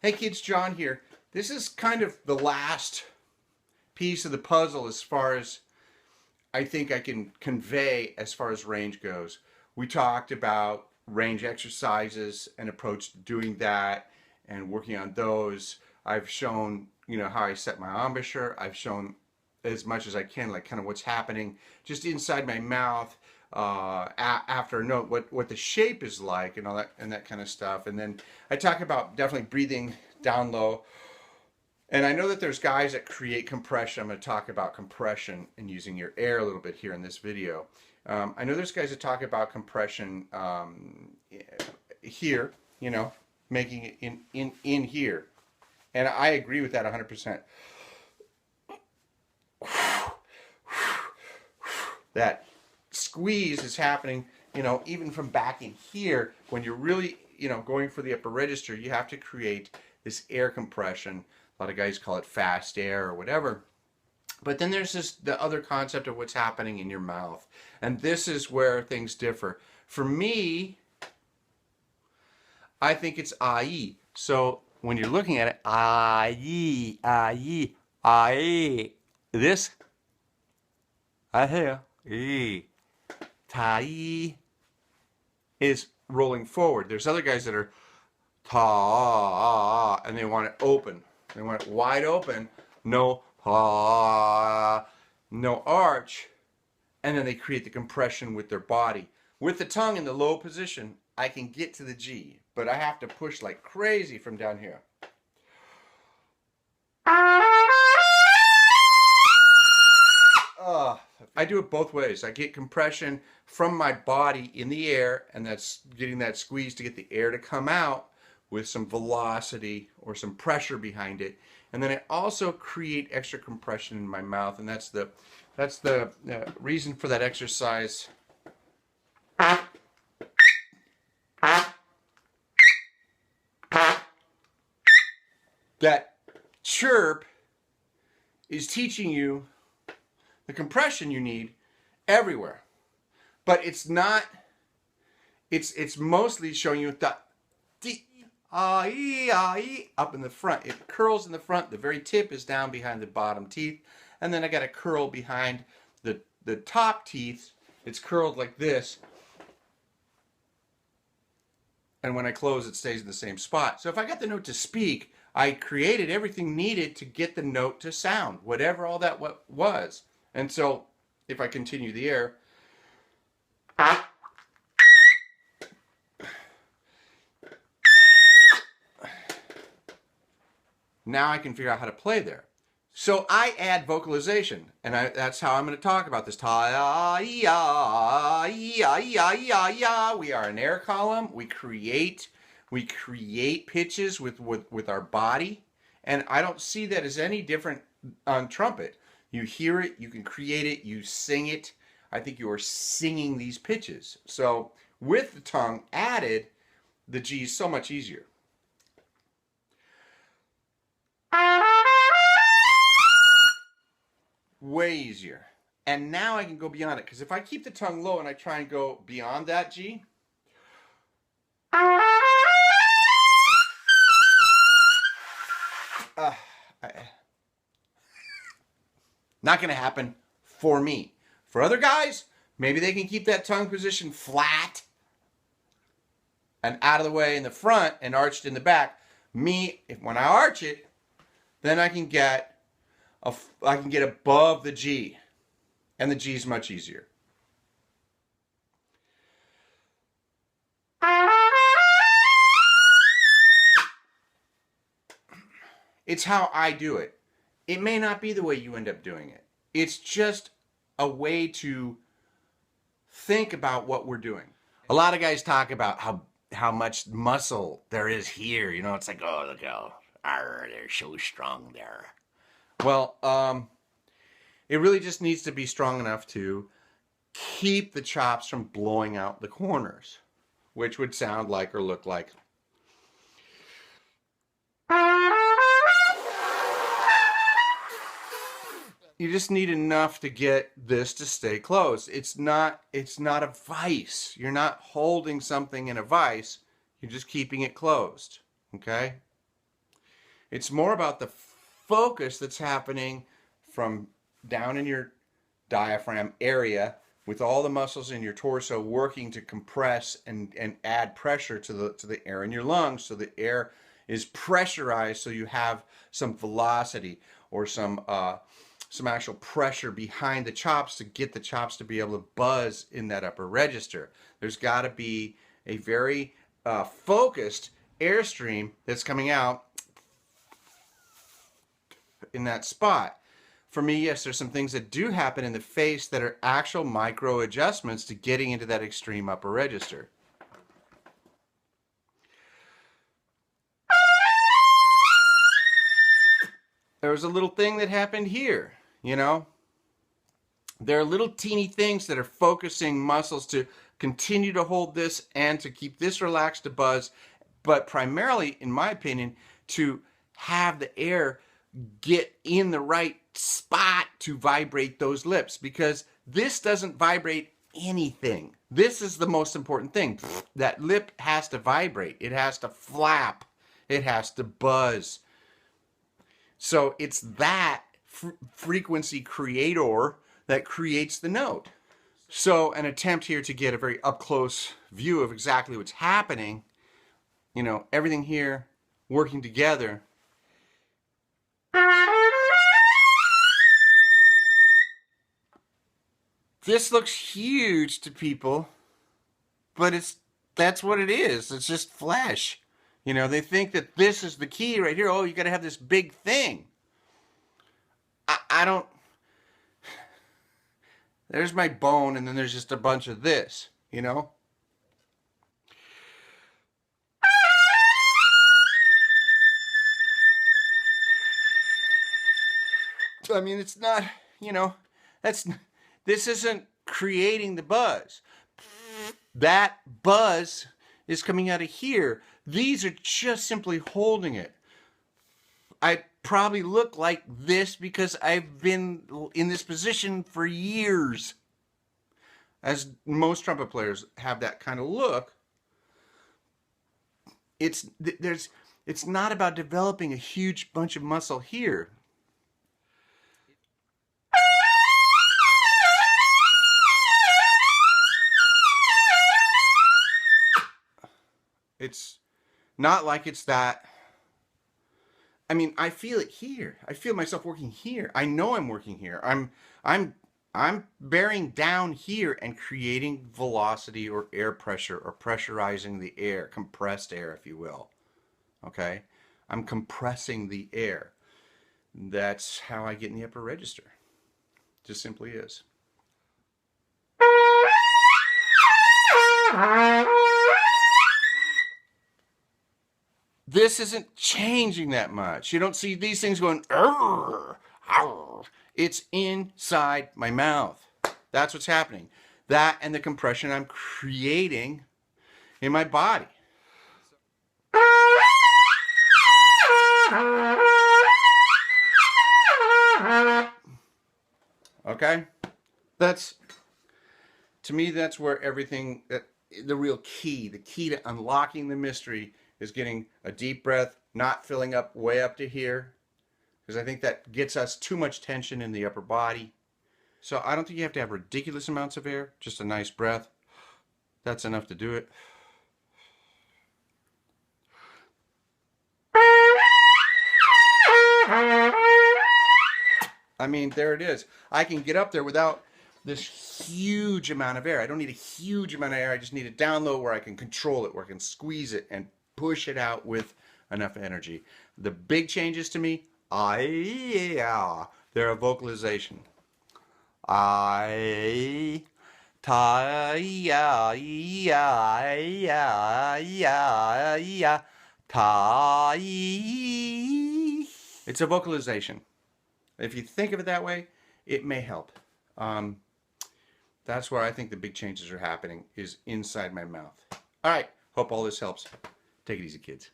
Hey kids, John here. This is kind of the last piece of the puzzle as far as I think I can convey as far as range goes. We talked about range exercises and approach to doing that and working on those. I've shown, how I set my embouchure. I've shown as much as I can, like kind of what's happening just inside my mouth after a note, what the shape is like and all that and that kind of stuff. And then I talk about definitely breathing down low. And I know that there's guys that create compression. I'm going to talk about compression and using your air a little bit here in this video. I know there's guys that talk about compression here, making it in here. And I agree with that 100%. That squeeze is happening, even from back in here. When you're really, going for the upper register, you have to create this air compression. A lot of guys call it fast air or whatever. But then there's the other concept of what's happening in your mouth. And this is where things differ. For me, I think it's ai. So when you're looking at it, ai, ai, ai. This, I hear, tai is rolling forward. There's other guys that are ta, and they want it open. They want it wide open, no ha, no arch, and then they create the compression with their body. With the tongue in the low position, I can get to the G, but I have to push like crazy from down here. I do it both ways. I get compression from my body in the air, and that's getting that squeeze to get the air to come out with some velocity or some pressure behind it. And then I also create extra compression in my mouth, and that's the reason for that exercise. That chirp is teaching you the compression you need everywhere. But it's not, it's mostly showing you the up in the front. It curls in the front. The very tip is down behind the bottom teeth. And then I got a curl behind the top teeth. It's curled like this. And when I close, it stays in the same spot. So if I got the note to speak, I created everything needed to get the note to sound, whatever all that was. And so if I continue the air, now I can figure out how to play there. So I add vocalization, and that's how I'm going to talk about this. We are an air column. We create pitches with our body, and I don't see that as any different on trumpet. You hear it, you can create it, you sing it. I think you are singing these pitches. So with the tongue added, the G is so much easier. Way easier. And now I can go beyond it, because if I keep the tongue low and I try and go beyond that G, not going to happen for me. For other guys, maybe they can keep that tongue position flat and out of the way in the front and arched in the back. Me, when I arch it, then I can get above the G, and the G is much easier. It's how I do it. It may not be the way you end up doing it. It's just a way to think about what we're doing. A lot of guys talk about how much muscle there is here. It's like, oh, look how they're so strong there. Well, it really just needs to be strong enough to keep the chops from blowing out the corners, which would sound like or look like. You just need enough to get this to stay closed. It's not a vice. You're not holding something in a vice. You're just keeping it closed. Okay? It's more about the focus that's happening from down in your diaphragm area with all the muscles in your torso working to compress and add pressure to the air in your lungs, so the air is pressurized, so you have some velocity or some actual pressure behind the chops to get the chops to be able to buzz in that upper register. There's got to be a very focused airstream that's coming out in that spot. For me, yes, there's some things that do happen in the face that are actual micro adjustments to getting into that extreme upper register. There was a little thing that happened here, you know. There are little teeny things that are focusing muscles to continue to hold this and to keep this relaxed to buzz, but primarily, in my opinion, to have the air get in the right spot to vibrate those lips, because this doesn't vibrate anything. This is the most important thing. That lip has to vibrate. It has to flap. It has to buzz. So it's that frequency creator that creates the note. So an attempt here to get a very up close view of exactly what's happening, you know, everything here working together. This looks huge to people, but that's what it is. It's just flesh. You know, they think that this is the key right here. Oh, you got to have this big thing. I don't. There's my bone, and then there's just a bunch of this, you know? I mean, it's not, you know, this isn't creating the buzz. That buzz is coming out of here. These are just simply holding it. I probably look like this because I've been in this position for years. As most trumpet players have that kind of look. It's not about developing a huge bunch of muscle here. It's not like it's that. I mean, I feel it here. I feel myself working here. I know I'm working here. I'm bearing down here and creating velocity or air pressure or pressurizing the air, compressed air, if you will. Okay? I'm compressing the air. That's how I get in the upper register. Just simply is. This isn't changing that much. You don't see these things going, arr, arr. It's inside my mouth. That's what's happening. That and the compression I'm creating in my body. Okay? To me, that's where everything, the real key, the key to unlocking the mystery is getting a deep breath, not filling up way up to here, because I think that gets us too much tension in the upper body. So I don't think you have to have ridiculous amounts of air, just a nice breath. That's enough to do it. I mean, there it is. I can get up there without this huge amount of air. I don't need a huge amount of air. I just need it down low where I can control it, where I can squeeze it and push it out with enough energy. The big changes to me, they're a vocalization. It's a vocalization. If you think of it that way, it may help. That's where I think the big changes are happening, is inside my mouth. All right, hope all this helps. Take it easy, kids.